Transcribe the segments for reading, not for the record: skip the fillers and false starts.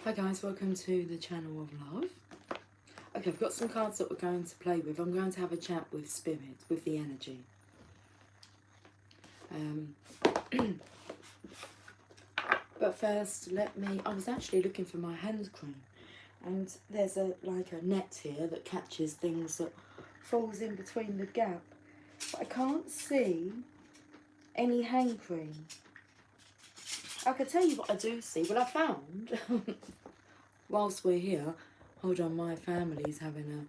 Hi guys, welcome to the channel of love. Okay, I've got some cards that we're going to play with. I'm going to have a chat with spirit, with the energy. But first, I was actually looking for my hand cream, and there's a net here that catches things that falls in between the gap. But I can't see any hand cream. I can tell you what I do see. Well, I found, whilst we're here, hold on, my family's having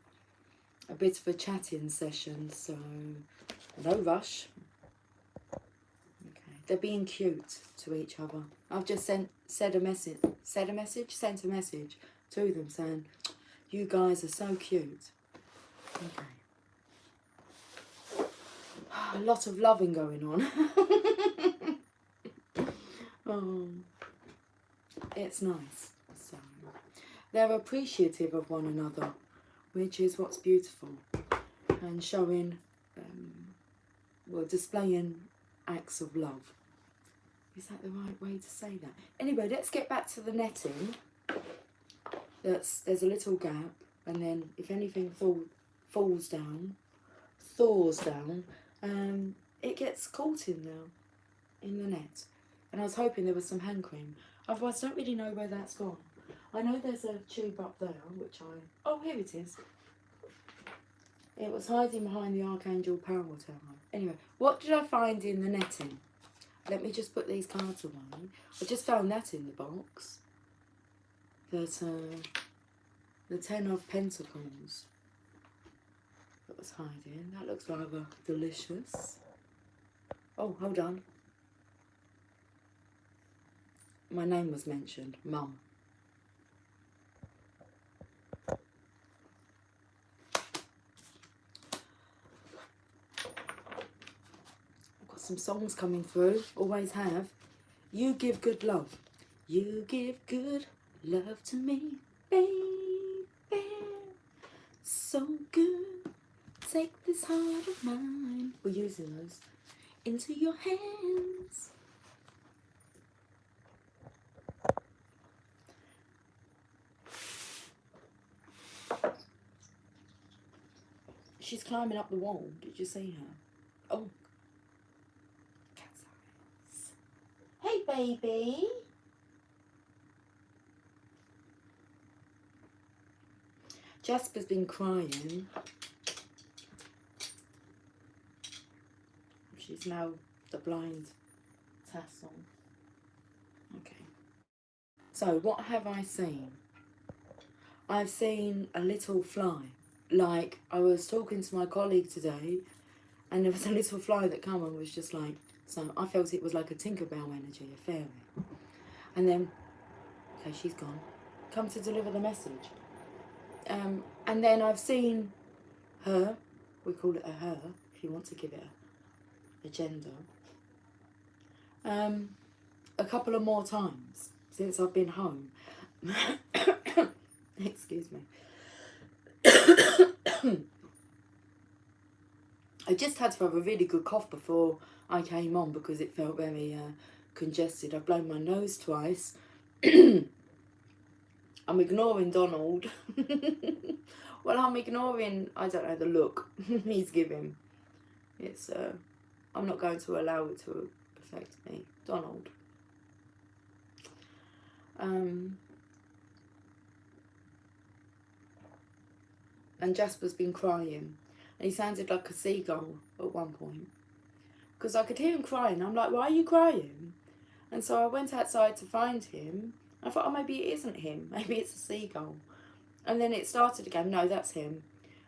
a bit of a chatting session, so no rush. Okay, they're being cute to each other. I've just sent a message to them saying, you guys are so cute. Okay. A lot of loving going on. Oh, it's nice. So they're appreciative of one another, which is what's beautiful, and showing, well, displaying acts of love. Is that the right way to say that? Anyway, let's get back to the netting. There's a little gap, and then if anything falls down, thaws down, it gets caught in there, in the net. And I was hoping there was some hand cream. Otherwise, I don't really know where that's gone. I know there's a tube up there, which oh, here it is. It was hiding behind the Archangel Power Tower. Anyway, what did I find in the netting? Let me just put these cards away. I just found that in the box. That, the Ten of Pentacles that was hiding. That looks rather delicious. Oh, hold on. My name was mentioned, Mum. I've got some songs coming through, always have. You give good love. You give good love to me, baby. So good. Take this heart of mine. We're using those. Into your hands. She's climbing up the wall. Did you see her? Oh. Cat's eyes. Hey, baby. Jasper's been crying. She's now the blind tassel. Okay. So, what have I seen? I've seen a little fly. Like, I was talking to my colleague today, and there was a little fly that came and was just like, so I felt it was like a Tinkerbell energy, a fairy. And then, okay, she's gone. Come to deliver the message. And then I've seen her, we call it a her, if you want to give it a gender, a couple of more times since I've been home. Excuse me. I just had to have a really good cough before I came on because it felt very congested. I've blown my nose twice. I'm ignoring Donald. Well, I'm ignoring, I don't know, the look he's giving. It's, I'm not going to allow it to affect me. Donald. And Jasper's been crying. And he sounded like a seagull at one point. Because I could hear him crying. I'm like, why are you crying? And so I went outside to find him. I thought, oh, maybe it isn't him. Maybe it's a seagull. And then it started again. No, that's him.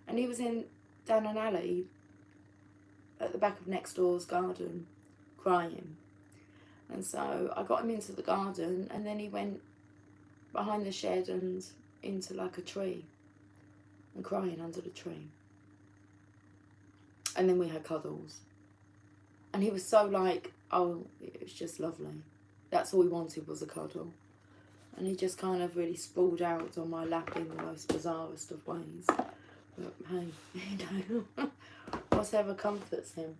And he was down an alley at the back of next door's garden, crying. And so I got him into the garden, and then he went behind the shed and into like a tree, and crying under the tree. And then we had cuddles. And he was so like, oh, it was just lovely. That's all he wanted was a cuddle. And he just kind of really sprawled out on my lap in the most bizarrest of ways. But hey, you know, whatever comforts him.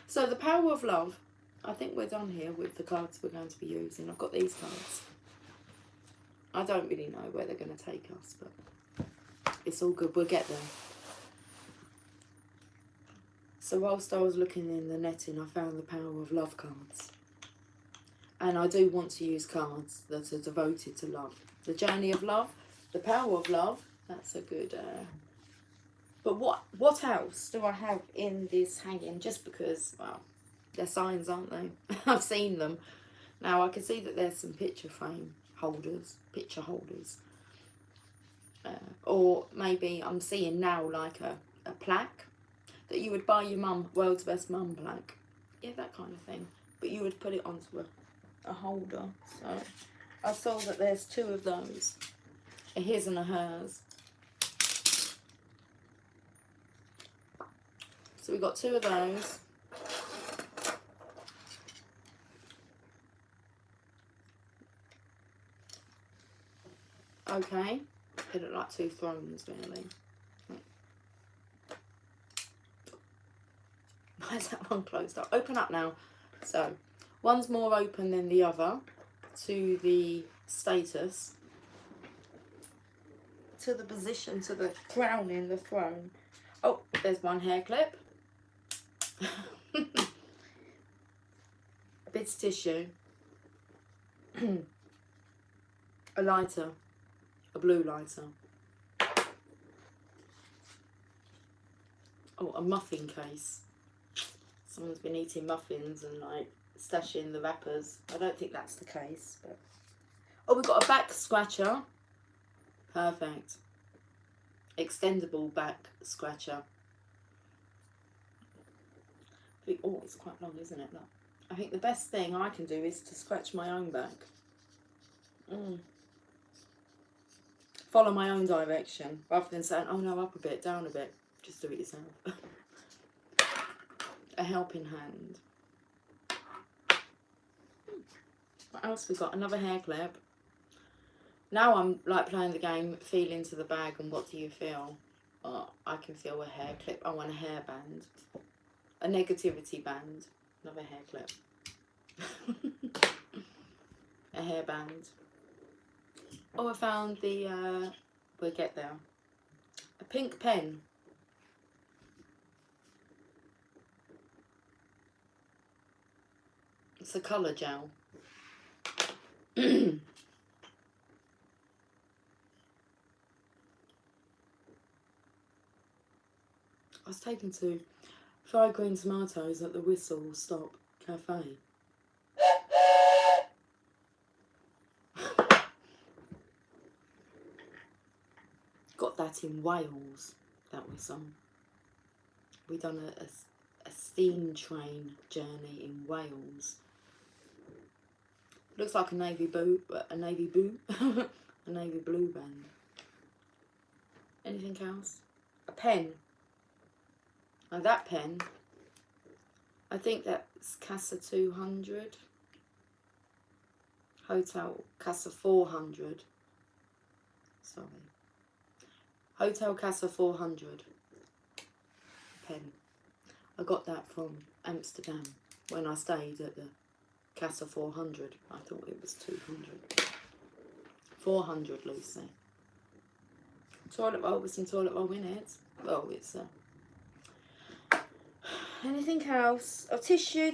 So the power of love, I think we're done here with the cards we're going to be using. I've got these cards. I don't really know where they're going to take us, but it's all good. We'll get there. So whilst I was looking in the netting, I found the Power of Love cards. And I do want to use cards that are devoted to love. The Journey of Love, the Power of Love, that's a good... But what else do I have in this hanging? Just because, well, they're signs, aren't they? I've seen them. Now, I can see that there's some picture holders. Or maybe I'm seeing now like a plaque that you would buy your mum, World's Best Mum plaque. Yeah, that kind of thing. But you would put it onto a holder. So I saw that there's 2 of those. A his and a hers. So we've got 2 of those. Okay. They look like 2 thrones, really. Why is that one closed up? Open up now. So, one's more open than the other to the status, to the position, to the crown in the throne. Oh, there's one hair clip. A bit of tissue. A lighter. A blue lighter. Oh, a muffin case. Someone's been eating muffins and like stashing the wrappers. I don't think that's the case, but... Oh, we've got a back scratcher. Perfect. Extendable back scratcher. Oh, it's quite long, isn't it? Look. I think the best thing I can do is to scratch my own back. Follow my own direction rather than saying, oh no, up a bit, down a bit. Just do it yourself. A helping hand. What else we got? Another hair clip. Now I'm like playing the game, feel into the bag and what do you feel? I can feel a hair clip. I want a hairband. A negativity band. Another hair clip. A hairband. Oh, I found the, we'll get there. A pink pen. It's a colour gel. I was taken to fried green tomatoes at the Whistle Stop Cafe. Got that in Wales, that was we done a steam train journey in Wales. Looks like a navy blue a navy blue band. Anything else? A pen. Now that pen, I think that's Casa 200. Hotel Casa 400. Sorry. Hotel Casa 400. Pen. I got that from Amsterdam when I stayed at the Casa 400. I thought it was 200. 400, Lucy. Toilet roll with some toilet roll in it. Well, it's anything else? Oh, tissue.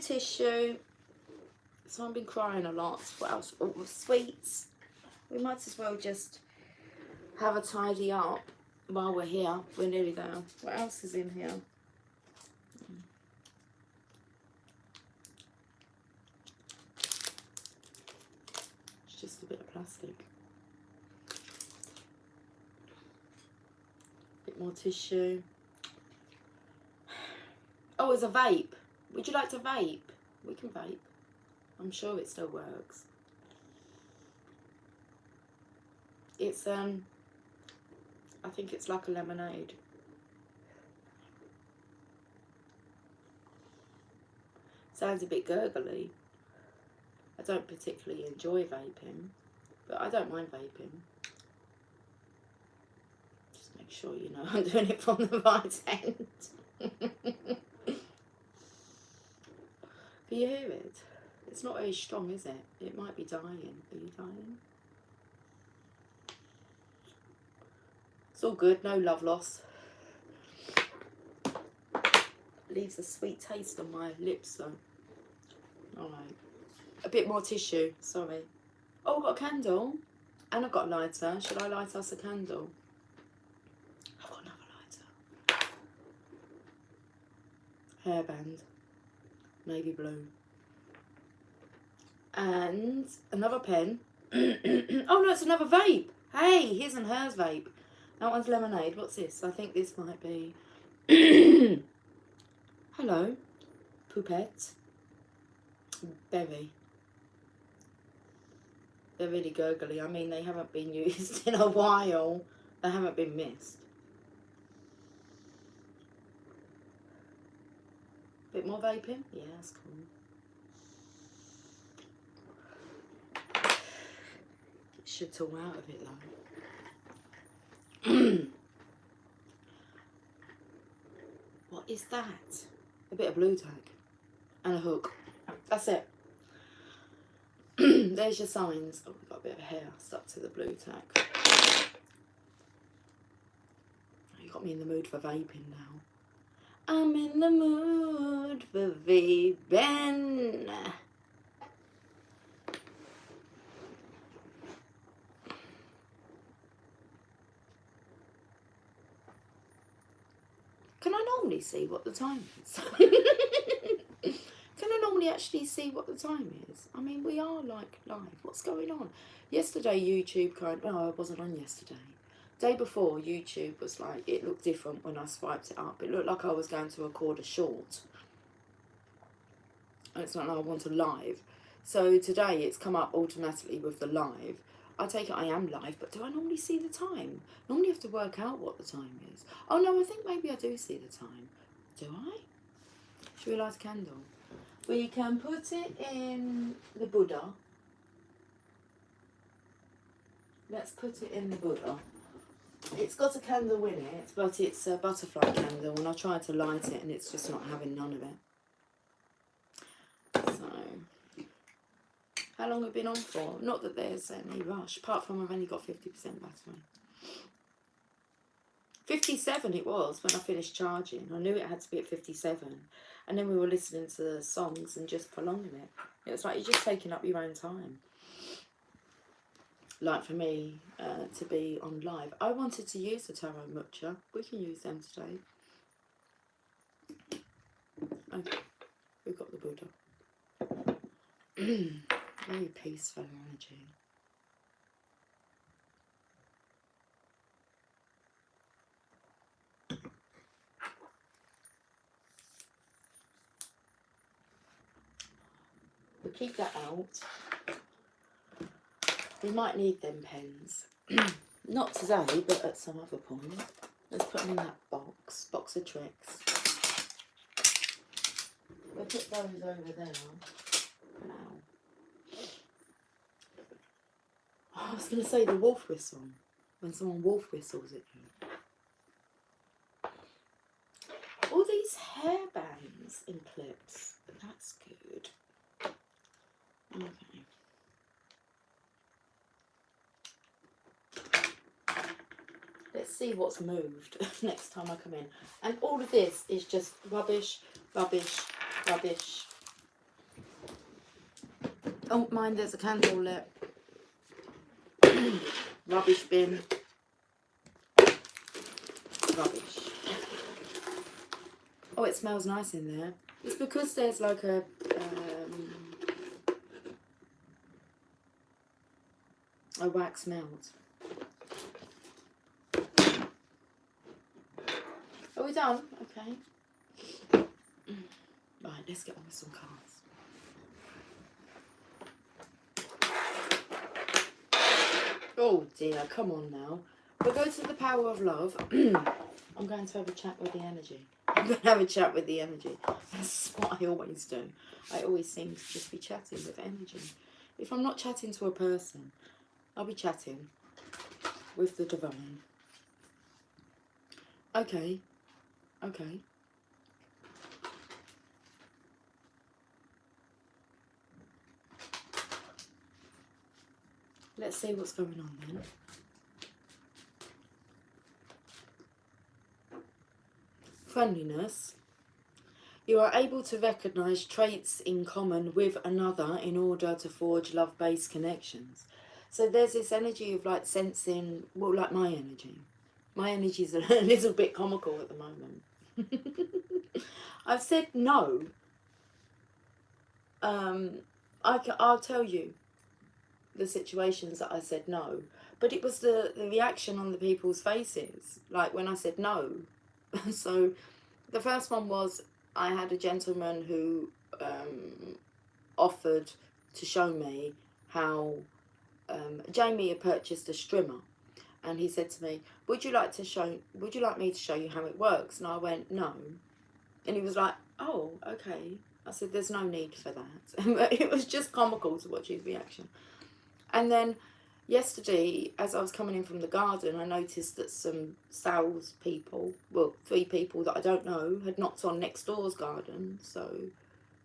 So I've been crying a lot. What else? Oh, sweets. We might as well just have a tidy up while we're here. We're nearly there. What else is in here? It's just a bit of plastic. Bit more tissue. Oh, it's a vape. Would you like to vape? We can vape. I'm sure it still works. It's I think it's like a lemonade. Sounds a bit gurgly. I don't particularly enjoy vaping, but I don't mind vaping. Just make sure you know I'm doing it from the right end. Can you hear it? It's not very strong, is it? It might be dying. Are you dying? It's all good, no love loss. Leaves a sweet taste on my lips though. Alright. A bit more tissue, sorry. Oh, I've got a candle. And I've got a lighter. Should I light us a candle? I've got another lighter. Hairband. Navy blue. And another pen. Oh no, it's another vape. Hey, his and hers vape. That one's lemonade. What's this? I think this might be... Hello. Poupette. Berry. They're really gurgly. I mean, they haven't been used in a while. They haven't been missed. Bit more vaping? Yeah, that's cool. Get shit all out of it though. What is that? A bit of blue tack. And a hook. That's it. There's your signs. Oh, we've got a bit of hair stuck to the blue tack. You got me in the mood for vaping now. I'm in the mood for vaping. Can I normally see what the time is? Can I normally actually see what the time is? I mean, we are like live. What's going on? Yesterday, YouTube I wasn't on yesterday. Day before, YouTube was like, it looked different when I swiped it up. It looked like I was going to record a short. And it's not like I want a live. So today, it's come up automatically with the live. I take it I am live, but do I normally see the time? Normally you have to work out what the time is. Oh no, I think maybe I do see the time. Do I? Should we light a candle? We can put it in the Buddha. Let's put it in the Buddha. It's got a candle in it, but it's a butterfly candle, and I tried to light it and it's just not having none of it. So, how long have we been on for? Not that there's any rush, apart from I've only got 50% battery. 57 it was when I finished charging. I knew it had to be at 57. And then we were listening to the songs and just prolonging it. It was like you're just taking up your own time. Like for me, to be on live. I wanted to use the Tarot Mucha. We can use them today. Okay, we've got the Buddha. Very peaceful energy. We'll keep that out. We might need them pens. Not today, but at some other point. Let's put them in that box of tricks. We'll put those over there for now. Oh, I was going to say the wolf whistle. When someone wolf whistles at you. All these hair bands in clips. That's good. Okay. Let's see what's moved next time I come in. And all of this is just rubbish, rubbish, rubbish. Oh, mind, there's a candle lit. Rubbish bin. Rubbish. Oh, it smells nice in there. It's because there's like a wax melt. Are we done? Okay. Right, let's get on with some cards. Oh dear, come on now. We'll go to the power of love. I'm going to have a chat with the energy. I'm going to have a chat with the energy. That's what I always do. I always seem to just be chatting with energy. If I'm not chatting to a person, I'll be chatting with the divine. Okay. Okay. Let's see what's going on then. Friendliness. You are able to recognise traits in common with another in order to forge love-based connections. So there's this energy of like sensing, well, like my energy. My energy is a little bit comical at the moment. I've said no. I'll tell you the situations that I said no, but it was the reaction on the people's faces, like when I said no. So the first one was, I had a gentleman who offered to show me how Jamie had purchased a strimmer, and he said to me, would you like me to show you how it works? And I went, no. And he was like, oh, okay. I said, there's no need for that. It was just comical to watch his reaction. And then yesterday, as I was coming in from the garden, I noticed that some sales people, well, 3 people that I don't know, had knocked on next door's garden. So,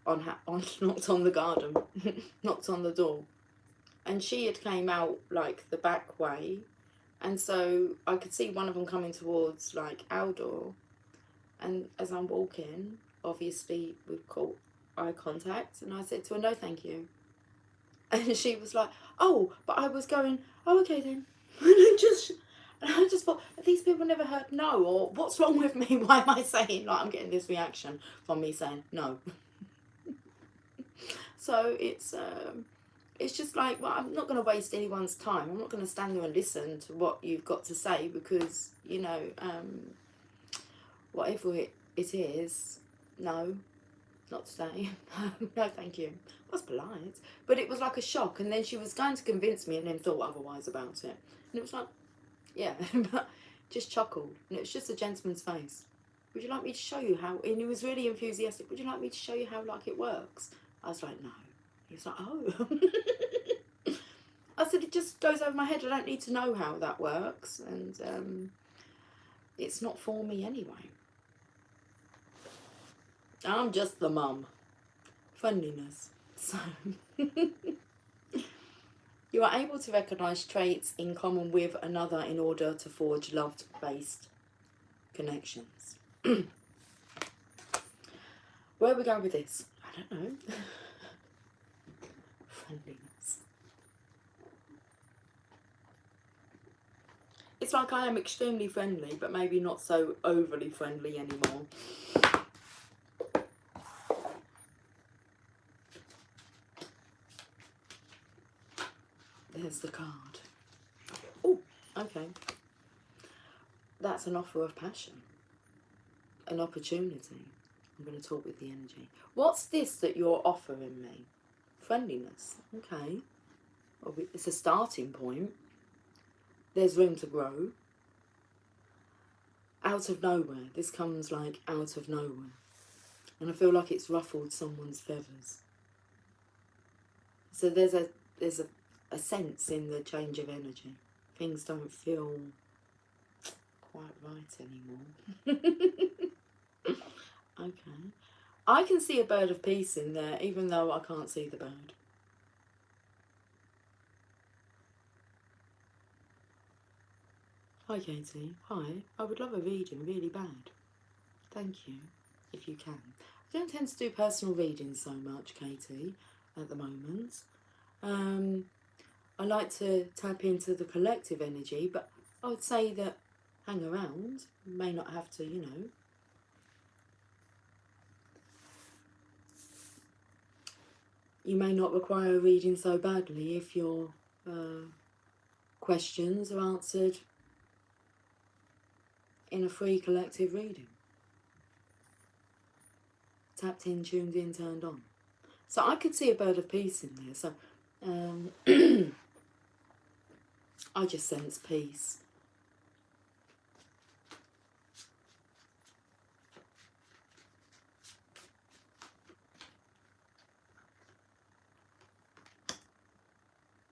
knocked on the garden, knocked on the door. And she had came out like the back way. And so I could see one of them coming towards like our door. And as I'm walking, obviously we've caught eye contact, and I said to her, no thank you. And she was like, oh, but I was going, oh, okay then. And I just thought, these people never heard no, or what's wrong with me? Why am I saying, like, I'm getting this reaction from me saying no? So it's just like, well, I'm not going to waste anyone's time. I'm not going to stand there and listen to what you've got to say, because, you know, whatever it is, no, not today. No, thank you. I was polite, but it was like a shock. And then she was going to convince me, and then thought otherwise about it. And it was like, yeah, but just chuckled. And it was just a gentleman's face. Would you like me to show you how? And he was really enthusiastic. Would you like me to show you how, like, it works? I was like, no. He was like, oh. I said, it just goes over my head. I don't need to know how that works. And it's not for me anyway. I'm just the mum. Friendliness. So, you are able to recognise traits in common with another in order to forge love-based connections. Where are we going with this? I don't know. Friendliness. It's like I am extremely friendly, but maybe not so overly friendly anymore. There's the card. Oh, okay. That's an offer of passion. An opportunity. I'm going to talk with the energy. What's this that you're offering me? Friendliness. Okay. Well, it's a starting point. There's room to grow. Out of nowhere. This comes like out of nowhere. And I feel like it's ruffled someone's feathers. So there's a sense in the change of energy. Things don't feel quite right anymore. Okay. I can see a bird of peace in there, even though I can't see the bird. Hi, Katie. Hi. I would love a reading really bad. Thank you, if you can. I don't tend to do personal readings so much, Katie, at the moment. I like to tap into the collective energy, but I would say that hang around. You may not have to, you know. You may not require a reading so badly if your questions are answered in a free collective reading. Tapped in, tuned in, turned on. So I could see a bird of peace in there. So I just sense peace.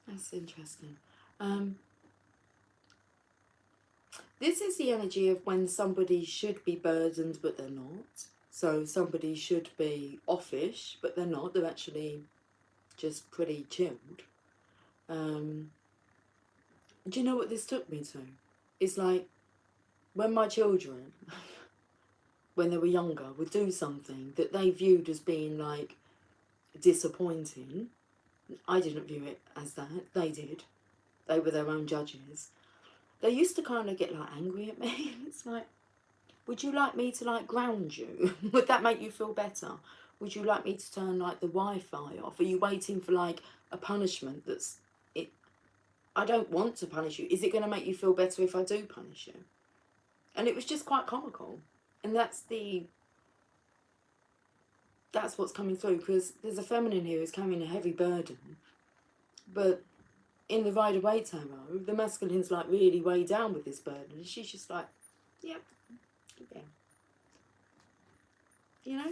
That's interesting. This is the energy of when somebody should be burdened but they're not. So somebody should be offish but they're not. They're actually just pretty chilled. Do you know what this took me to? It's like when my children when they were younger, would do something that they viewed as being like disappointing. I didn't view it as that. They did. They were their own judges. They used to kind of get like angry at me. It's like, would you like me to like ground you? Would that make you feel better? Would you like me to turn like the Wi-Fi off? Are you waiting for like a punishment that's it? I don't want to punish you. Is it going to make you feel better if I do punish you? And it was just quite comical. And that's what's coming through, because there's a feminine here who's carrying a heavy burden, but in the Rider-Waite tarot, the masculine's like really weighed down with this burden, and she's just like, yep, yeah, you know.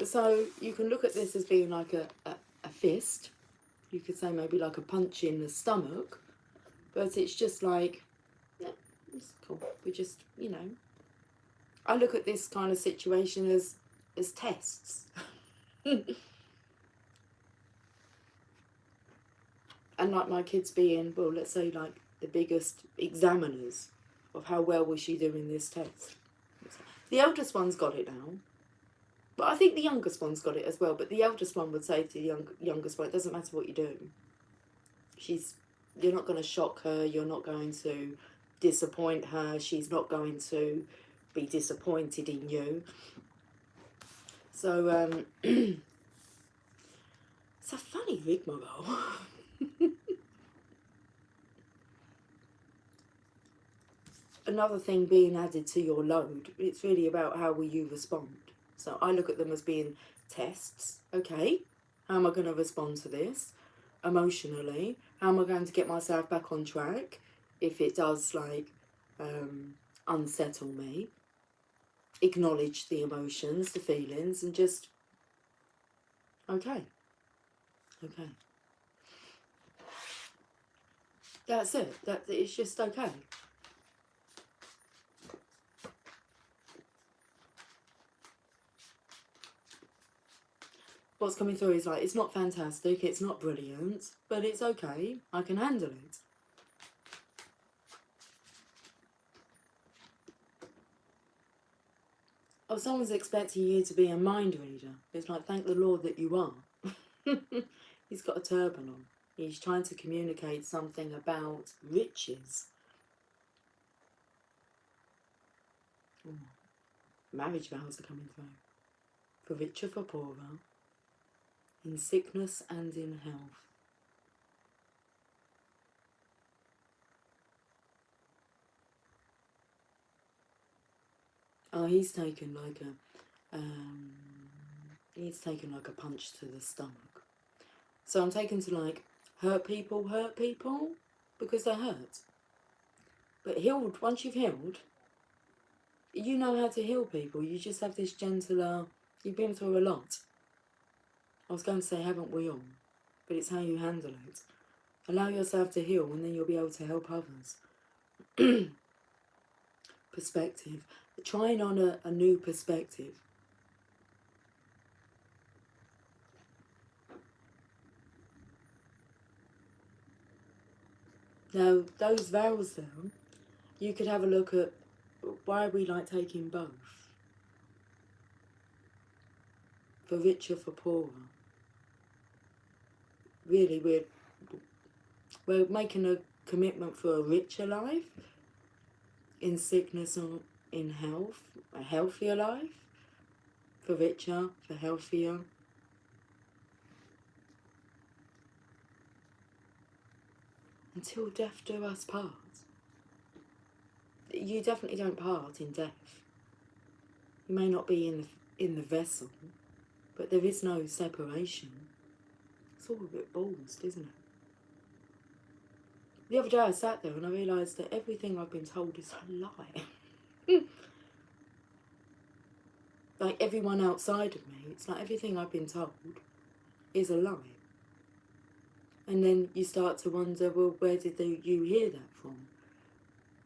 So you can look at this as being like a fist. You could say maybe like a punch in the stomach, but it's just like, yeah, it's cool. We just, you know, I look at this kind of situation as tests. And like my kids being, well, let's say like the biggest examiners of how well was she doing this test. The eldest one's got it now, but I think the youngest one's got it as well. But the eldest one would say to the youngest one, it doesn't matter what you do. You're not going to shock her. You're not going to disappoint her. She's not going to be disappointed in you. So it's a funny rigmarole. Another thing being added to your load, it's really about how will you respond. So I look at them as being tests. Okay, how am I going to respond to this emotionally? How am I going to get myself back on track if it does like unsettle me? Acknowledge the emotions, the feelings, and just okay. That's it. It's just okay. What's coming through is like, it's not fantastic, it's not brilliant, but it's okay. I can handle it. Oh, someone's expecting you to be a mind reader. It's like, thank the Lord that you are. He's got a turban on. He's trying to communicate something about riches. Oh. Marriage vows are coming through. For richer, for poorer. In sickness and in health. Oh, he's taken like a punch to the stomach. So I'm taken to like hurt people because they're hurt. But healed, once you've healed, you know how to heal people. You just have this gentler, you've been through a lot. I was going to say, haven't we all? But it's how you handle it. Allow yourself to heal, and then you'll be able to help others. Perspective. Trying on a new perspective. Now, those vows there, you could have a look at why we like taking both. For richer, for poorer. Really, we're making a commitment for a richer life, in sickness or in health, a healthier life, for richer, for healthier. Until death do us part. You definitely don't part in death. You may not be in the vessel, but there is no separation. It's all a bit ballsed, isn't it? The other day I sat there and I realised that everything I've been told is a lie. Like everyone outside of me, it's like everything I've been told is a lie. And then you start to wonder, well, where did you hear that from?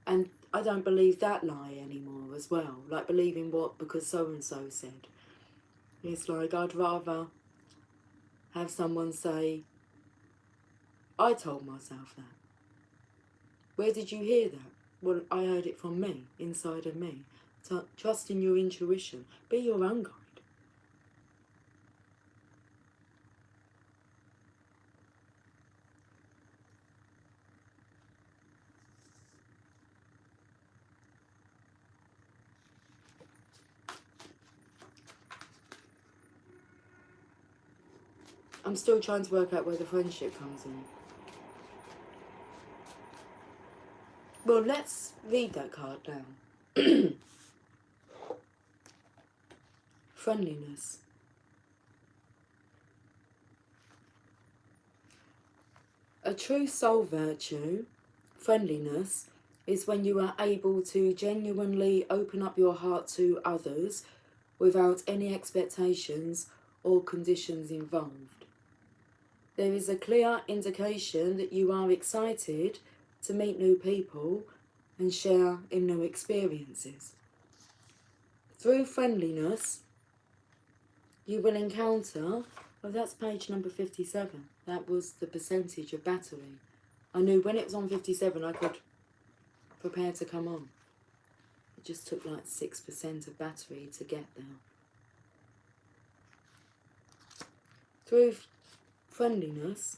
And I don't believe that lie anymore as well. Like believing what because so-and-so said. It's like I'd rather have someone say, I told myself that. Where did you hear that? well, I heard it from me, inside of me. So trust in your intuition. Be your own guide. I'm still trying to work out where the friendship comes in. Well, let's read that card down. Friendliness. A true soul virtue, friendliness, is when you are able to genuinely open up your heart to others without any expectations or conditions involved. There is a clear indication that you are excited to meet new people and share in new experiences. Through friendliness, you will encounter, oh, that's page number 57. That was the percentage of battery. I knew when it was on 57 I could prepare to come on. It just took like 6% of battery to get there. Through friendliness,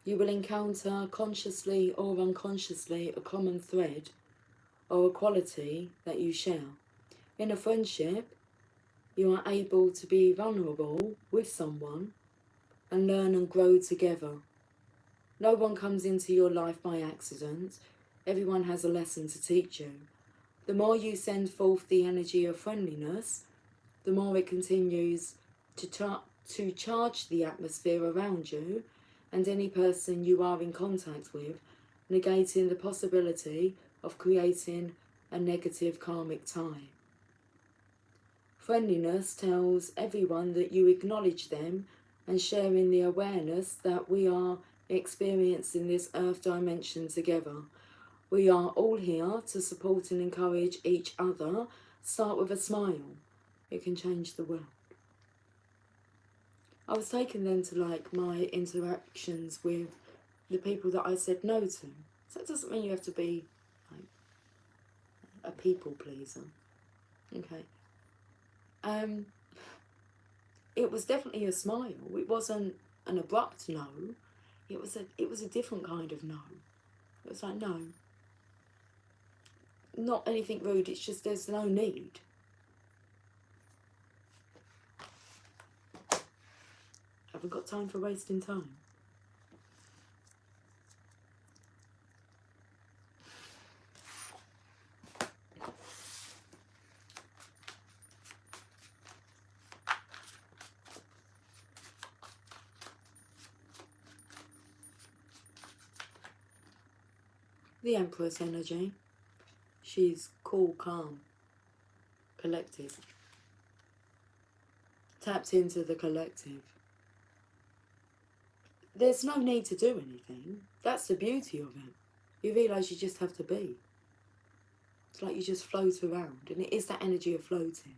you will encounter consciously or unconsciously a common thread or a quality that you share. In a friendship, you are able to be vulnerable with someone and learn and grow together. No one comes into your life by accident. Everyone has a lesson to teach you. The more you send forth the energy of friendliness, the more it continues to charge the atmosphere around you and any person you are in contact with, negating the possibility of creating a negative karmic tie. Friendliness tells everyone that you acknowledge them and share in the awareness that we are experiencing this earth dimension together. We are all here to support and encourage each other. Start with a smile. It can change the world. I was taken then to like my interactions with the people that I said no to. So it doesn't mean you have to be like a people pleaser. Okay. It was definitely a smile. It wasn't an abrupt no. It was a different kind of no. It was like, no. Not anything rude, it's just there's no need. Haven't got time for wasting time. The Empress energy. She's cool, calm, collected. Tapped into the collective. There's no need to do anything. That's the beauty of it. You realise you just have to be. It's like you just float around. And it is that energy of floating.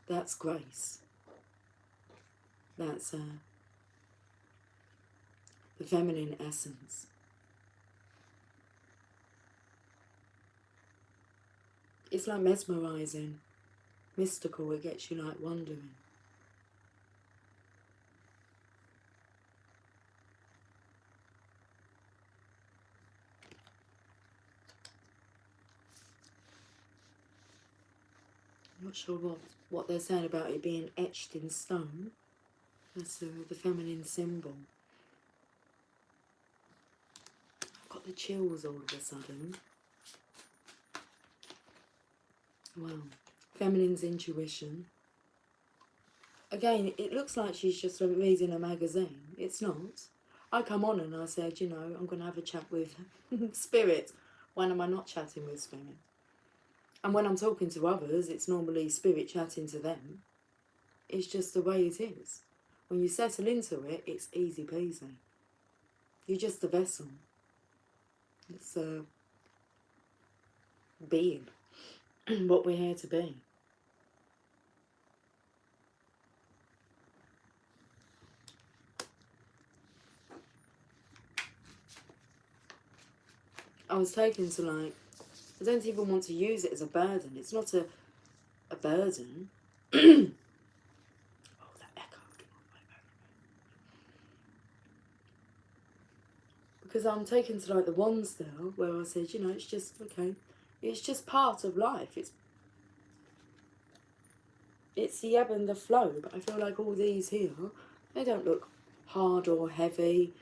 That's grace. That's the feminine essence. It's like mesmerising, mystical. It gets you like wondering. I'm not sure what they're saying about it being etched in stone. That's the feminine symbol. I've got the chills all of a sudden. Wow. Feminine's intuition. Again, it looks like she's just reading a magazine. It's not. I come on and I said, you know, I'm going to have a chat with Spirit. When am I not chatting with Spirit? And when I'm talking to others, it's normally Spirit chatting to them. It's just the way it is. When you settle into it, it's easy peasy. You're just a vessel. It's being what we're here to be. I was taken to like, I don't even want to use it as a burden. It's not a burden. Oh, that echoed. Because I'm taken to like the Wandsdale, where I said, you know, it's just, okay, it's just part of life. It's the ebb and the flow, but I feel like all these here, they don't look hard or heavy.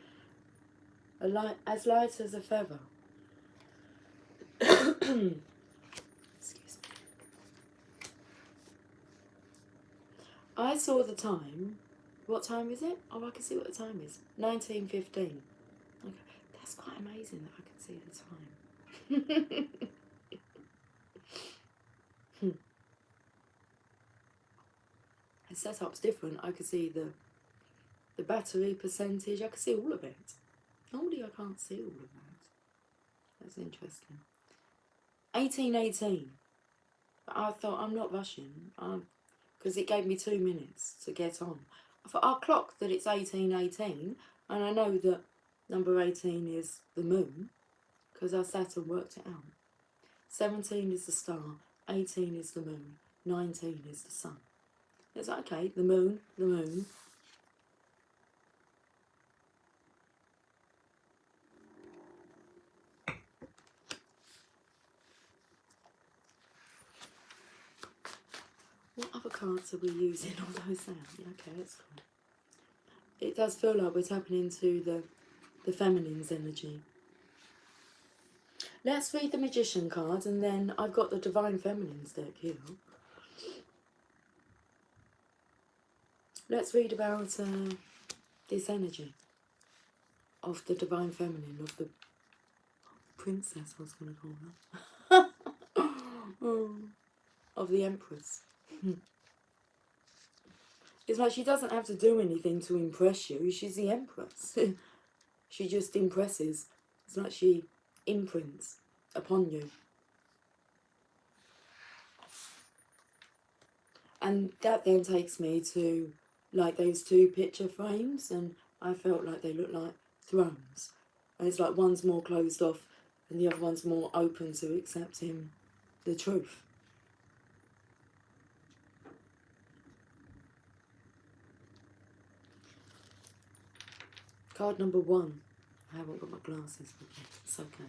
As light as a feather. Excuse me. I saw the time. What time is it? Oh, I can see what the time is. 19:15. Okay. That's quite amazing that I can see the time. The setup's different. I could see the battery percentage. I could see all of it. Normally I can't see all of that. That's interesting. 18:18. But I thought, I'm not rushing. Because it gave me 2 minutes to get on. I thought, I'll clock that it's 18:18, and I know that number 18 is the moon, because I sat and worked it out. 17 is the star, 18 is the moon, 19 is the sun. It's like, okay, the moon, the moon. What other cards are we using? All those sounds. Yeah, okay, that's cool. It does feel like we're tapping into the feminine's energy. Let's read the Magician card, and then I've got the Divine Feminine's deck here. Let's read about this energy of the Divine Feminine, of the princess, I was going to call her, of the Empress. It's like she doesn't have to do anything to impress you. She's the Empress. She just impresses. It's like she imprints upon you. And that then takes me to like those two picture frames, and I felt like they look like thrones. And it's like one's more closed off and the other one's more open to accepting the truth. Card number 1. I haven't got my glasses with me. It's okay.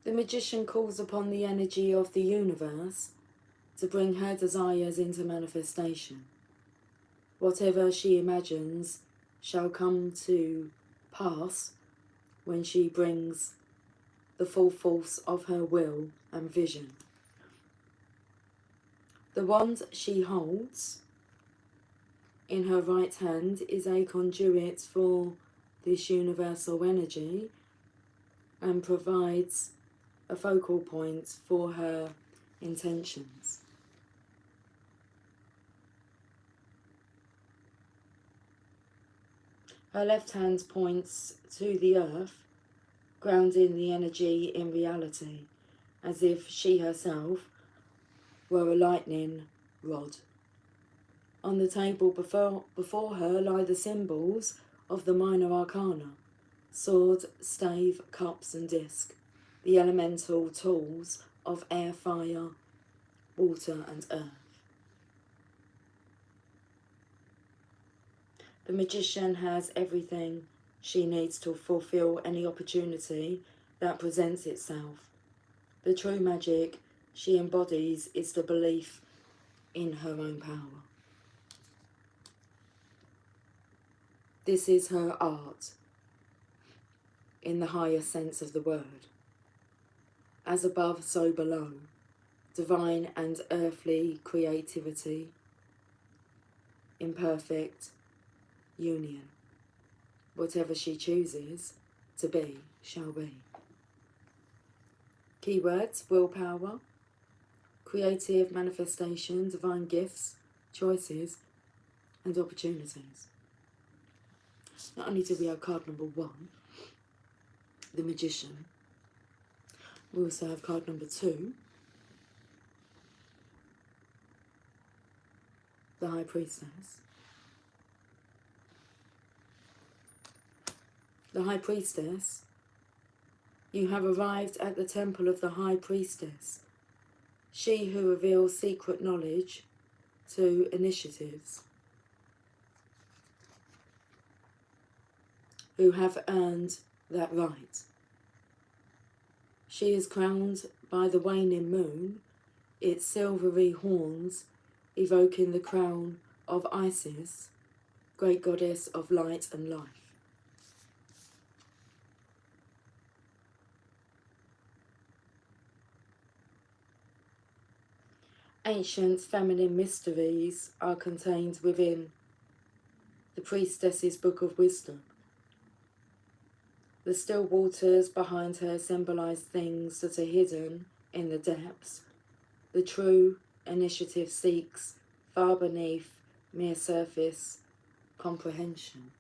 The Magician calls upon the energy of the universe to bring her desires into manifestation. Whatever she imagines shall come to pass when she brings the full force of her will and vision. The wand she holds in her right hand is a conduit for this universal energy and provides a focal point for her intentions. Her left hand points to the earth, grounding the energy in reality, as if she herself were a lightning rod. On the table before her lie the symbols of the minor arcana: sword, stave, cups and disc, the elemental tools of air, fire, water and earth. The Magician has everything she needs to fulfill any opportunity that presents itself. The true magic she embodies is the belief in her own power. This is her art, in the highest sense of the word. As above, so below. Divine and earthly creativity, imperfect union. Whatever she chooses to be, shall be. Keywords: willpower, creative manifestation, divine gifts, choices, and opportunities. Not only do we have card number 1, the Magician, we also have card number 2, the High Priestess. The High Priestess, you have arrived at the temple of the High Priestess, she who reveals secret knowledge to initiatives, who have earned that right. She is crowned by the waning moon, its silvery horns evoking the crown of Isis, great goddess of light and life. Ancient feminine mysteries are contained within the priestess's book of wisdom. The still waters behind her symbolize things that are hidden in the depths. The true initiative seeks far beneath mere surface comprehension.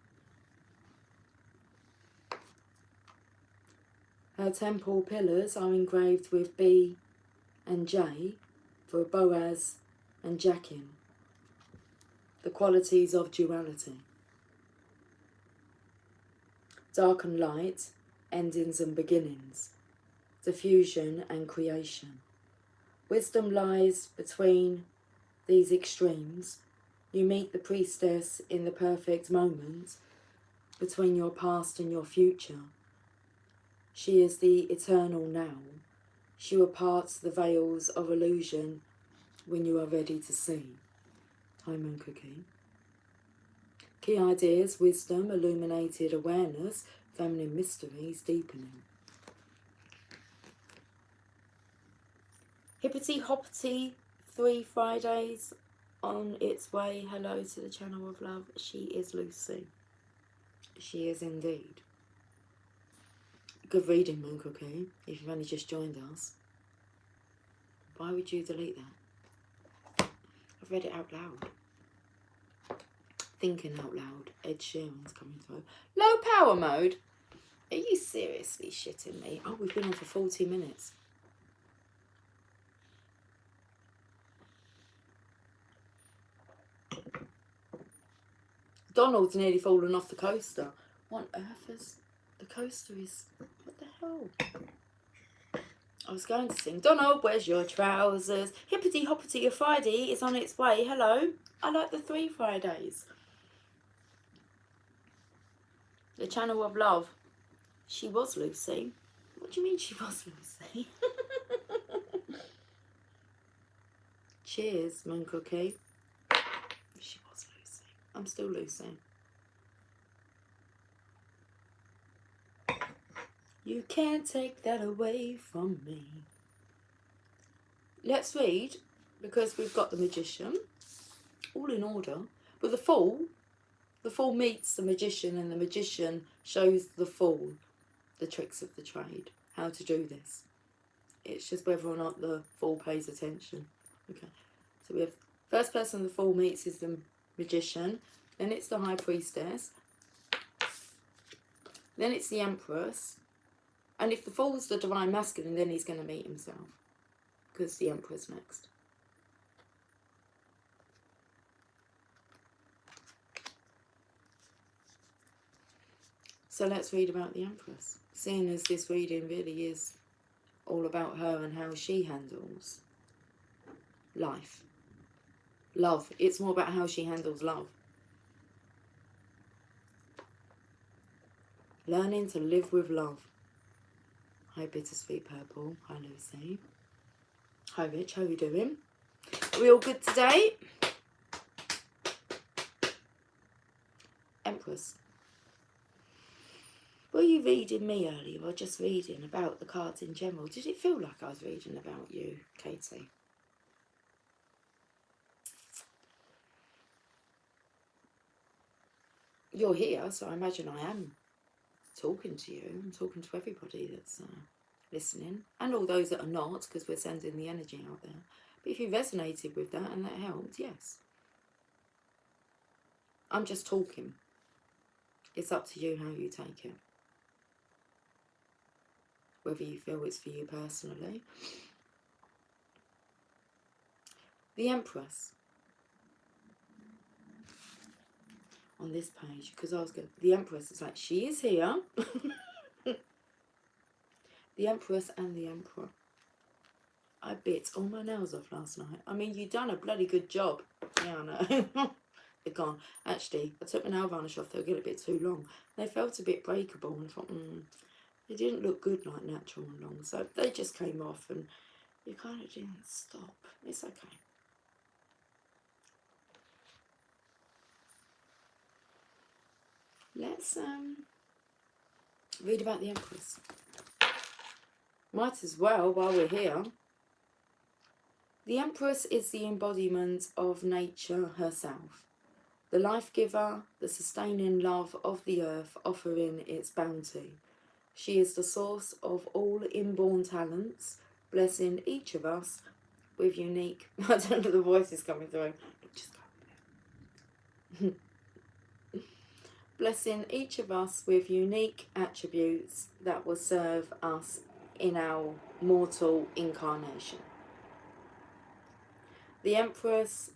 Her temple pillars are engraved with B and J for Boaz and Jachin, the qualities of duality. Dark and light, endings and beginnings, diffusion and creation. Wisdom lies between these extremes. You meet the priestess in the perfect moment between your past and your future. She is the eternal now. She will part the veils of illusion when you are ready to see. High Moon Cookie. Key ideas, wisdom, illuminated awareness, feminine mysteries, deepening. Hippity Hoppity, 3 Fridays on its way. Hello to the channel of love. She is Lucy. She is indeed. Good reading, Moon Cookie, if you've only just joined us. Why would you delete that? I've read it out loud. Thinking out loud. Ed Sheeran's coming through. Low power mode? Are you seriously shitting me? Oh, we've been on for 40 minutes. Donald's nearly fallen off the coaster. What on earth is... The coaster is... What the hell? I was going to sing, Donald, where's your trousers? Hippity Hoppity, a Friday is on its way. Hello. I like the 3 Fridays. The channel of love. She was Lucy. What do you mean she was Lucy? Cheers, Moon Cookie. She was Lucy. I'm still Lucy. You can't take that away from me. Let's read, because we've got the Magician, all in order. But the Fool meets the Magician, and the Magician shows the Fool the tricks of the trade, how to do this. It's just whether or not the Fool pays attention. Okay, so we have first person the Fool meets is the Magician, then it's the High Priestess, then it's the Empress, and if the Fool's the Divine Masculine, then he's going to meet himself, because the Emperor's next. So let's read about the Empress, seeing as this reading really is all about her and how she handles life. Love. It's more about how she handles love. Learning to live with love. Hi, Bittersweet Purple. Hi, Lucy. Hi, Rich. How are you doing? Are we all good today? Empress. Were you reading me earlier or just reading about the cards in general? Did it feel like I was reading about you, Katie? You're here, so I imagine I am talking to you. I'm talking to everybody that's listening, and all those that are not, because we're sending the energy out there. But if you resonated with that and that helped, yes. I'm just talking. It's up to you how you take it. Whether you feel it's for you personally. The Empress. on this page, because I was going, the Empress is like, she is here. The Empress and the Emperor. I bit all my nails off last night. I mean, you've done a bloody good job. Yeah, I know. They're gone. Actually, I took my nail varnish off. They were getting a bit too long. They felt a bit breakable, and I thought, they didn't look good like natural and long. So they just came off, and you kind of didn't stop. It's okay. Let's read about the Empress. Might as well while we're here. The Empress is the embodiment of nature herself, the life giver, the sustaining love of the earth, offering its bounty. She is the source of all inborn talents, blessing each of us with unique. I don't know, the voice is coming through. Just go with it. Blessing each of us with unique attributes that will serve us in our mortal incarnation. The Empress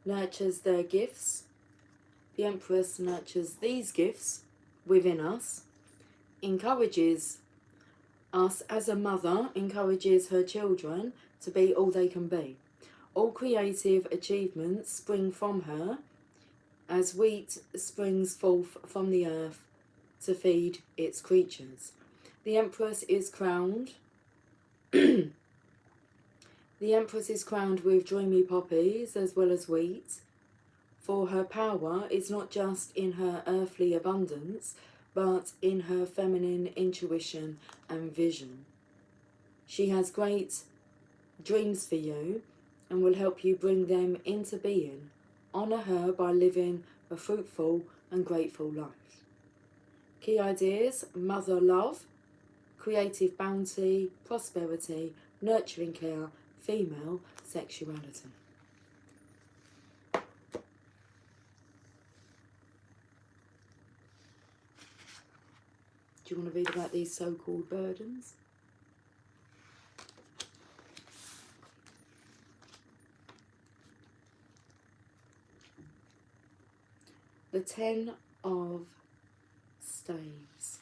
nurtures their gifts. The Empress nurtures these gifts within us, encourages us as a mother, encourages her children to be all they can be. All creative achievements spring from her, as wheat springs forth from the earth to feed its creatures. The Empress is crowned. The Empress is crowned with dreamy poppies as well as wheat, for her power is not just in her earthly abundance, but in her feminine intuition and vision. She has great dreams for you and will help you bring them into being. Honour her by living a fruitful and grateful life. Key ideas: mother love, creative bounty, prosperity, nurturing care, female sexuality. Do you want to read about these so-called burdens? The 10 of Staves.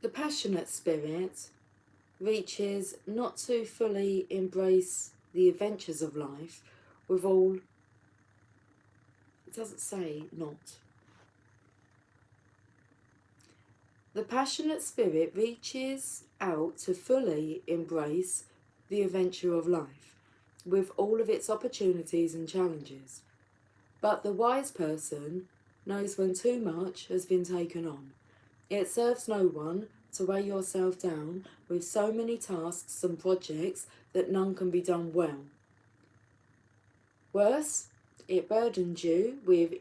The passionate spirit reaches not to fully embrace the adventures of life with all, it doesn't say not. The passionate spirit reaches out to fully embrace the adventure of life with all of its opportunities and challenges. But the wise person knows when too much has been taken on. It serves no one to weigh yourself down with so many tasks and projects that none can be done well. Worse, it burdens you with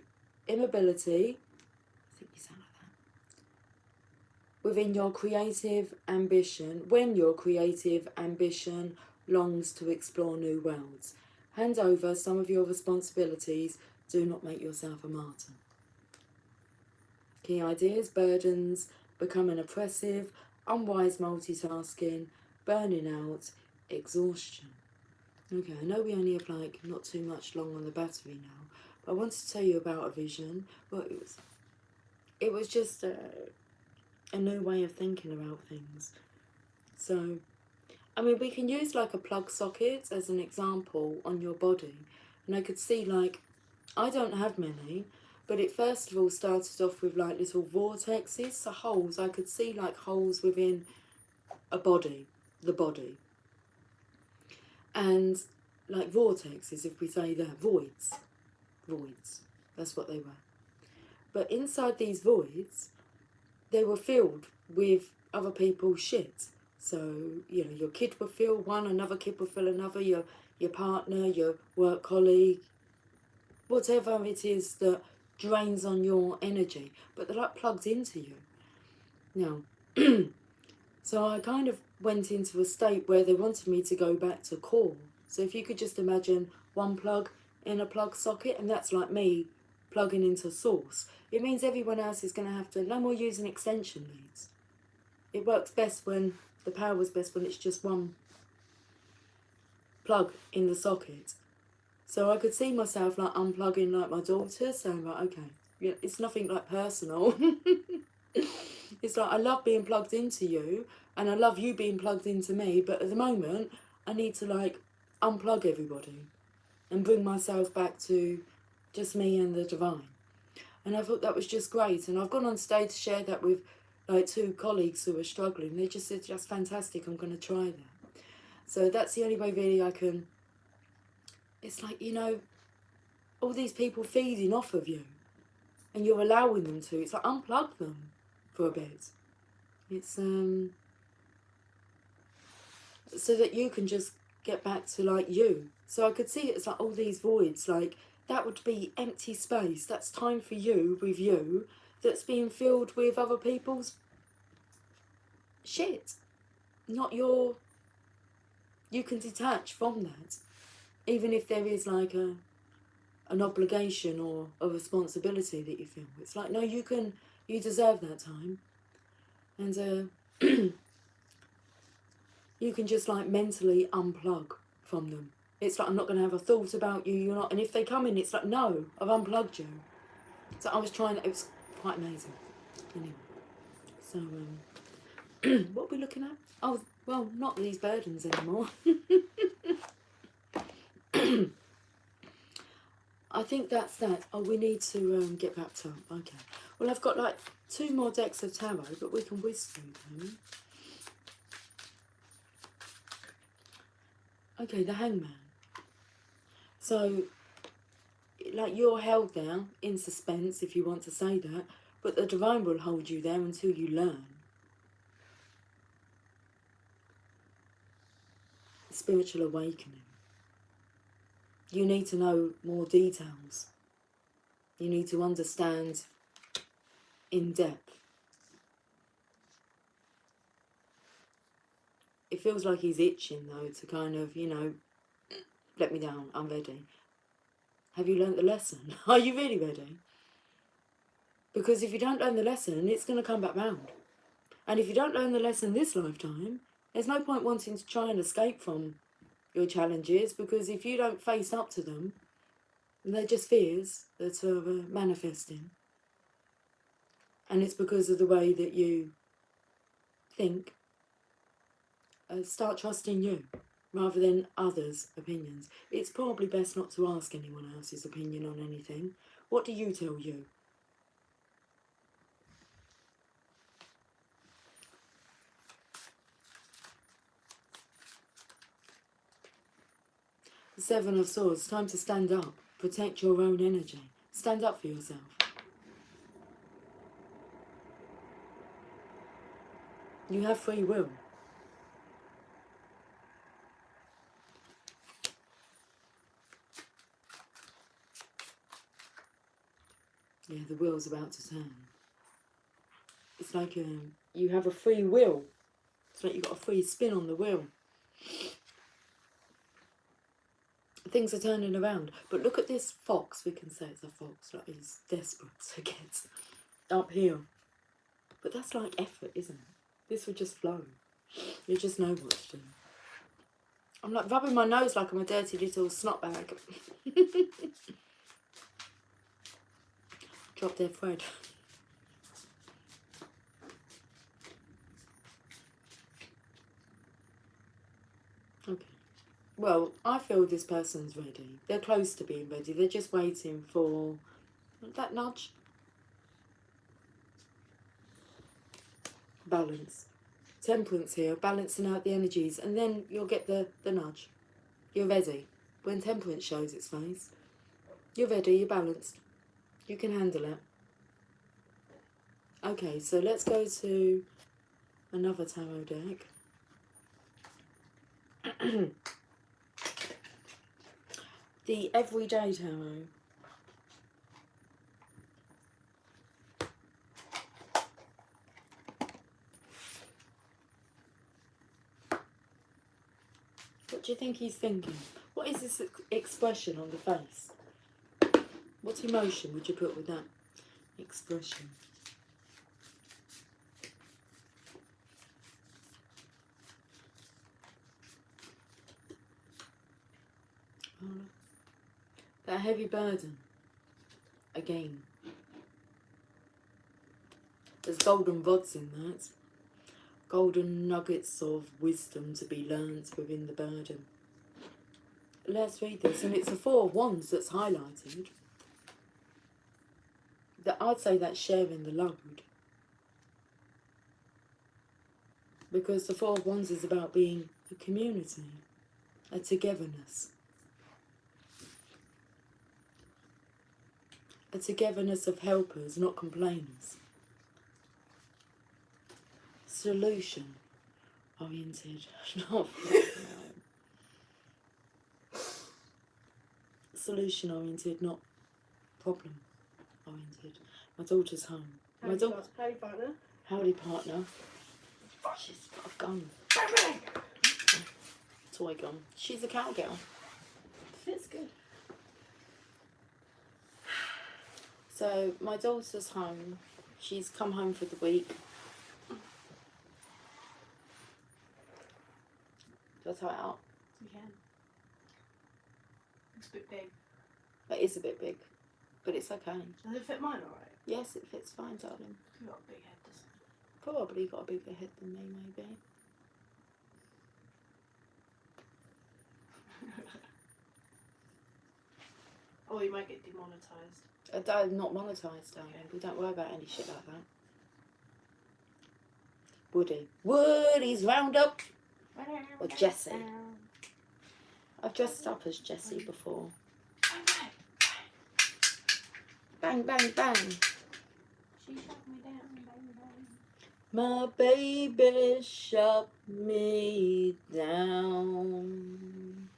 immobility, I think you sound like that, within your creative ambition, when your creative ambition longs to explore new worlds. Hand over some of your responsibilities, do not make yourself a martyr. Key ideas: burdens, becoming oppressive, unwise multitasking, burning out, exhaustion. Okay, I know we only have like not too much long on the battery now, but I wanted to tell you about a vision. Well, it was just a new way of thinking about things. So, I mean, we can use like a plug socket as an example on your body, and I could see like, I don't have many, but it first of all started off with like little vortexes, so holes. I could see like holes within a body, the body. And like vortexes, if we say that, voids, that's what they were. But inside these voids, they were filled with other people's shit. So, you know, your kid would fill one, another kid would fill another, your partner, your work colleague, whatever it is that drains on your energy, but they're like plugged into you. Now, so I kind of went into a state where they wanted me to go back to core. So if you could just imagine one plug in a plug socket, and that's like me plugging into source, it means everyone else is going to have to, no more using extension leads. It works best when, the power is best when it's just one plug in the socket. So I could see myself like unplugging like my daughter, saying, right, okay, yeah, it's nothing like personal. It's like, I love being plugged into you, and I love you being plugged into me, but at the moment, I need to like unplug everybody and bring myself back to just me and the divine. And I thought that was just great. And I've gone on stage to share that with like 2 colleagues who are struggling. They just said, just fantastic, I'm going to try that. So that's the only way really I can, it's like, you know, all these people feeding off of you and you're allowing them to. It's like, unplug them for a bit. It's so that you can just get back to like you. So I could see it as like all these voids, like that would be empty space. That's time for you with you, that's being filled with other people's shit. Not your, you can detach from that. Even if there is like an obligation or a responsibility that you feel. It's like, no, you deserve that time. And you can just like mentally unplug from them. It's like, I'm not going to have a thought about you, you're not. And if they come in, it's like, no, I've unplugged you. So I was trying, it was quite amazing. Anyway, so what are we looking at? Oh, well, not these burdens anymore. I think that's that. Oh, we need to get wrapped up. Okay. Well, I've got like 2 more decks of tarot, but we can whiz through them. Okay, the Hangman. So, like, you're held there in suspense, if you want to say that, but the divine will hold you there until you learn. Spiritual awakening. You need to know more details. You need to understand in depth. It feels like he's itching, though, to kind of, you know, let me down, I'm ready. Have you learnt the lesson? Are you really ready? Because if you don't learn the lesson, it's going to come back round. And if you don't learn the lesson this lifetime, there's no point wanting to try and escape from your challenges, because if you don't face up to them, they're just fears that are manifesting. And it's because of the way that you think. Start trusting you rather than others' opinions. It's probably best not to ask anyone else's opinion on anything. What do you tell you? The 7 of Swords, time to stand up. Protect your own energy. Stand up for yourself. You have free will. Yeah, the wheel's about to turn. It's like you have a free will. It's like you've got a free spin on the wheel. Things are turning around. But look at this fox. We can say it's a fox. Like, he's desperate to get up here. But that's like effort, isn't it? This would just flow. You just know what to do. I'm like rubbing my nose like I'm a dirty little snot bag. Drop dead Fred. Okay. Well, I feel this person's ready. They're close to being ready. They're just waiting for that nudge. Balance. Temperance here, balancing out the energies, and then you'll get the nudge. You're ready. When temperance shows its face, you're ready, you're balanced. You can handle it. Okay, so let's go to another tarot deck. The Everyday Tarot. What do you think he's thinking? What is this expression on the face? What emotion would you put with that expression? That heavy burden. Again. There's golden rods in that. Golden nuggets of wisdom to be learnt within the burden. Let's read this. And it's the Four of Wands that's highlighted. I'd say that's sharing the load. Because the Four of Wands is about being a community. A togetherness. A togetherness of helpers, not complainers. Solution oriented, not solution oriented, not problem oriented. My daughter's home. Howdy partner. Howdy partner. She's got a gun. Toy gun. She's a cowgirl. Fits good. So my daughter's home. She's come home for the week. Do I tie it up? You can. It's a bit big. It is a bit big, but it's okay. Does it fit mine alright? Yes, it fits fine, darling. You've got a big head, doesn't it? Probably got a bigger head than me, maybe. Or you might get demonetised. I'm not monetised, darling. We don't worry about any shit like that. Woody. Woody's Roundup. Or Jessie. I've dressed up as Jessie before. Bang, bang, bang. She shut me down, bang, bang. My baby shut me down.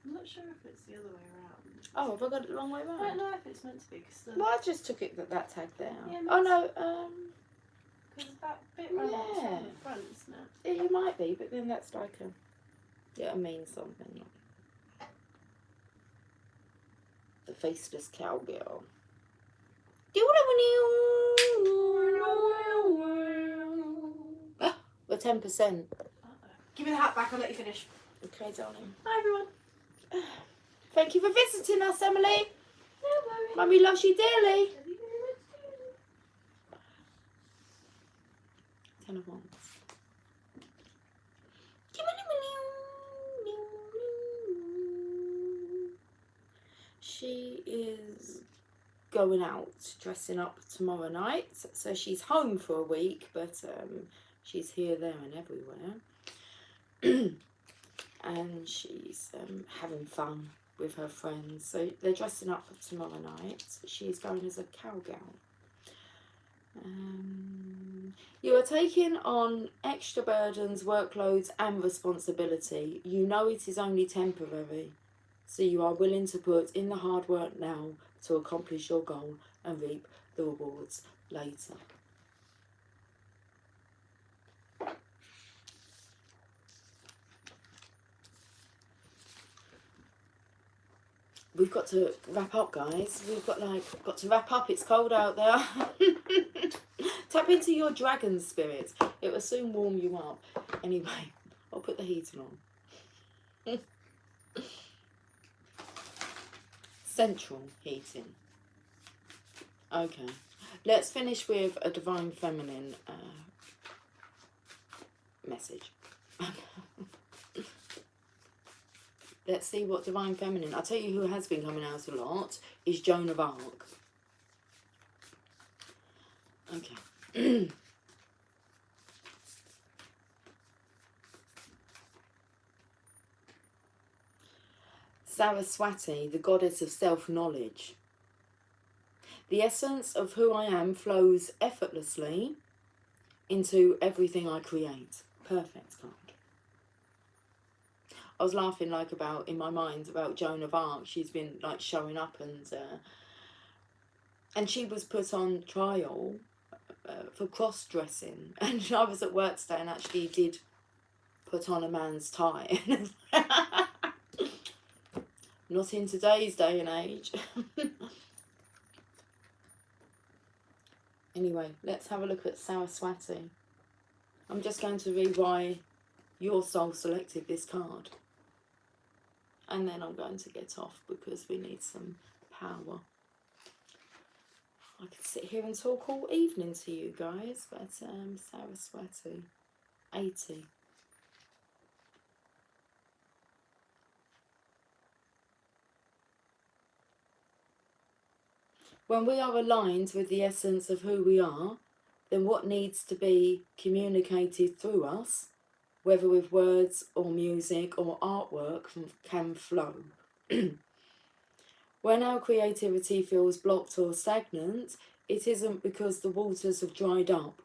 I'm not sure if it's the other way around. Oh, have I got it the wrong way I don't around? know if it's meant to be, because Well, I just took it that tag there. Yeah, Oh no, that bit right Yeah. on the front, isn't it? yeah, you might be, but then that's like a, yeah, it means something. The faceless cowgirl. We're 10%. Give me the hat back, I'll let you finish. Okay, darling. Hi everyone. Thank you for visiting us, Emily. No worries. Mummy loves you dearly. Love you very much too. 10 of Wands. She is going out dressing up tomorrow night, so she's home for a week, but she's here, there and everywhere. And she's having fun with her friends, so they're dressing up for tomorrow night. She's going as a cowgirl. You are taking on extra burdens, workloads and responsibility. You know it is only temporary, so you are willing to put in the hard work now to accomplish your goal and reap the rewards later. We've got to wrap up, guys. We've got to wrap up. It's cold out there. Tap into your dragon spirit. It will soon warm you up. Anyway, I'll put the heating on. Central heating. Okay. Let's finish with a divine feminine message. Let's see what divine feminine. I'll tell you who has been coming out a lot is Joan of Arc. Okay. Saraswati, the goddess of self-knowledge. The essence of who I am flows effortlessly into everything I create. Perfect card. I was laughing in my mind about Joan of Arc. She's been showing up and she was put on trial for cross-dressing. And I was at work today and actually did put on a man's tie. Not in today's day and age. Anyway, let's have a look at Saraswati. I'm just going to read why your soul selected this card. And then I'm going to get off because we need some power. I could sit here and talk all evening to you guys, but Saraswati, 80. When we are aligned with the essence of who we are, then what needs to be communicated through us, whether with words or music or artwork, can flow. When our creativity feels blocked or stagnant, it isn't because the waters have dried up.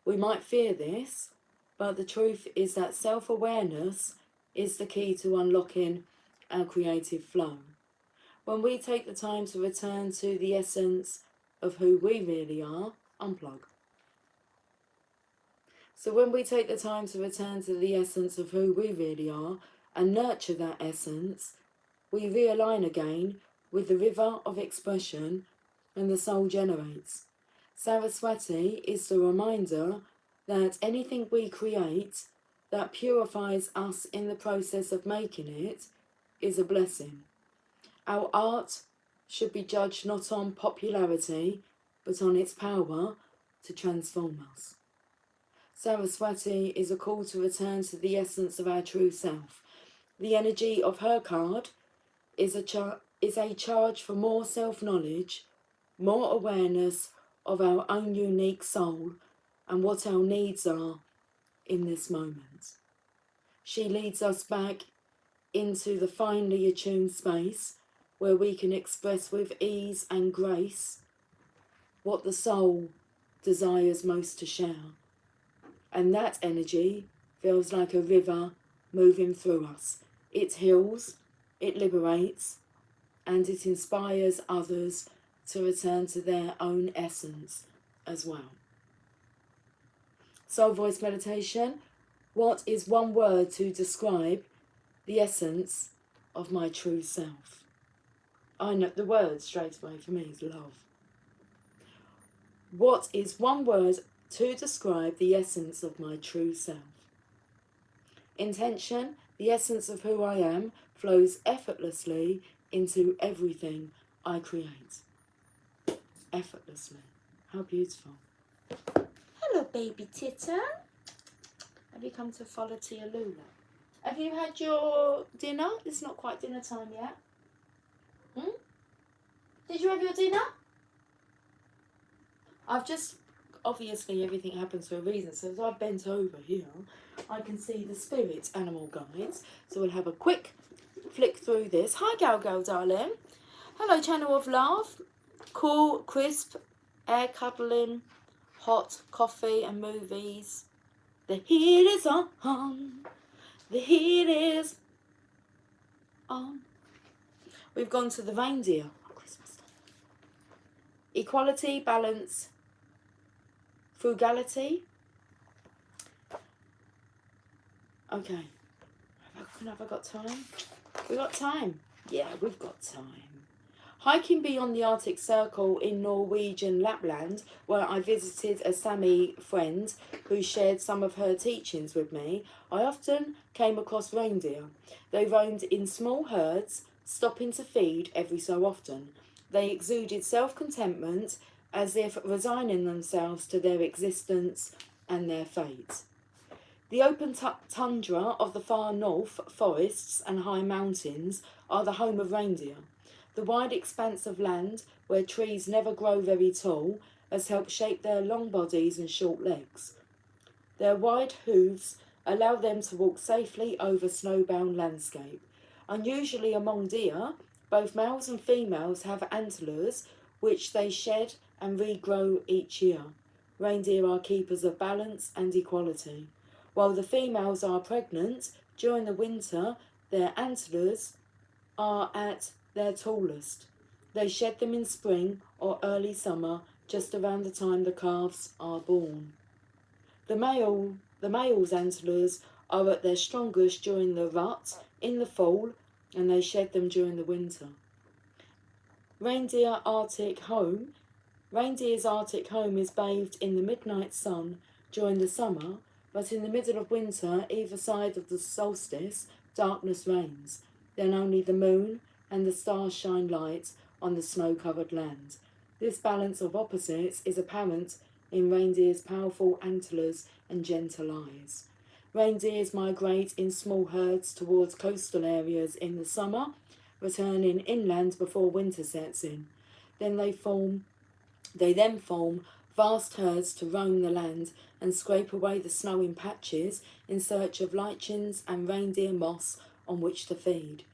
We might fear this, but the truth is that self-awareness is the key to unlocking our creative flow. When we take the time to return to the essence of who we really are, unplug. So when we take the time to return to the essence of who we really are and nurture that essence, we realign again with the river of expression and the soul generates. Saraswati is the reminder that anything we create that purifies us in the process of making it is a blessing. Our art should be judged not on popularity, but on its power to transform us. Saraswati is a call to return to the essence of our true self. The energy of her card is a charge for more self-knowledge, more awareness of our own unique soul and what our needs are in this moment. She leads us back into the finely attuned space where we can express with ease and grace what the soul desires most to share. And that energy feels like a river moving through us. It heals, it liberates, and it inspires others to return to their own essence as well. Soul Voice Meditation. What is one word to describe the essence of my true self? I know the word straight away for me is love. What is one word to describe the essence of my true self? Intention. The essence of who I am flows effortlessly into everything I create. Effortlessly. How beautiful. Hello, baby Tita. Have you come to follow Tia Lula? Have you had your dinner? It's not quite dinner time yet. Did you have your dinner? I've just, obviously everything happens for a reason, so as I've bent over here, I can see the spirit animal guides. So we'll have a quick flick through this. Hi Gal darling. Hello Channel of Love. Cool, crisp, air cuddling, hot coffee and movies. The heat is on. The heat is on. We've gone to the reindeer. Christmas. Equality, balance, frugality. Okay. Have I got time? We got time. Yeah, we've got time. Hiking beyond the Arctic Circle in Norwegian Lapland, where I visited a Sami friend who shared some of her teachings with me, I often came across reindeer. They roamed in small herds, stopping to feed every so often. They exuded self-contentment, as if resigning themselves to their existence and their fate. The open tundra of the far north, forests and high mountains, are the home of reindeer. The wide expanse of land, where trees never grow very tall, has helped shape their long bodies and short legs. Their wide hooves allow them to walk safely over snowbound landscape. Unusually among deer, both males and females have antlers, which they shed and regrow each year. Reindeer are keepers of balance and equality. While the females are pregnant, during the winter, their antlers are at their tallest. They shed them in spring or early summer, just around the time the calves are born. The male's antlers are at their strongest during the rut in the fall, and they shed them during the winter. Reindeer's Arctic home is bathed in the midnight sun during the summer, but in the middle of winter, either side of the solstice, darkness reigns. Then only the moon and the stars shine light on the snow-covered land. This balance of opposites is apparent in reindeer's powerful antlers and gentle eyes. Reindeers migrate in small herds towards coastal areas in the summer, returning inland before winter sets in. They then form vast herds to roam the land and scrape away the snow in patches in search of lichens and reindeer moss on which to feed.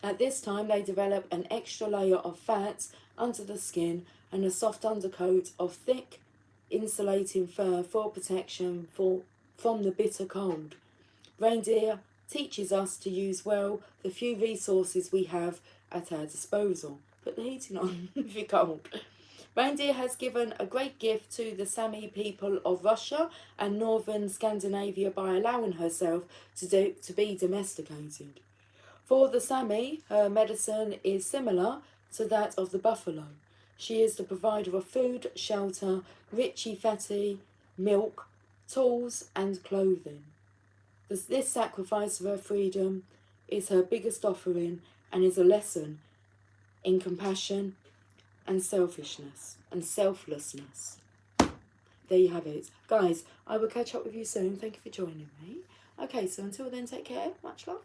At this time they develop an extra layer of fat under the skin and a soft undercoat of thick, insulating fur for protection from the bitter cold. Reindeer teaches us to use well the few resources we have at our disposal. Put the heating on if you're cold. Reindeer has given a great gift to the Sami people of Russia and northern Scandinavia by allowing herself to be domesticated. For the Sami, her medicine is similar to that of the buffalo. She is the provider of food, shelter, richy fatty, milk, tools and clothing. This sacrifice of her freedom is her biggest offering and is a lesson in compassion and selfishness and selflessness. There you have it. Guys, I will catch up with you soon. Thank you for joining me. Okay, so until then, take care. Much love.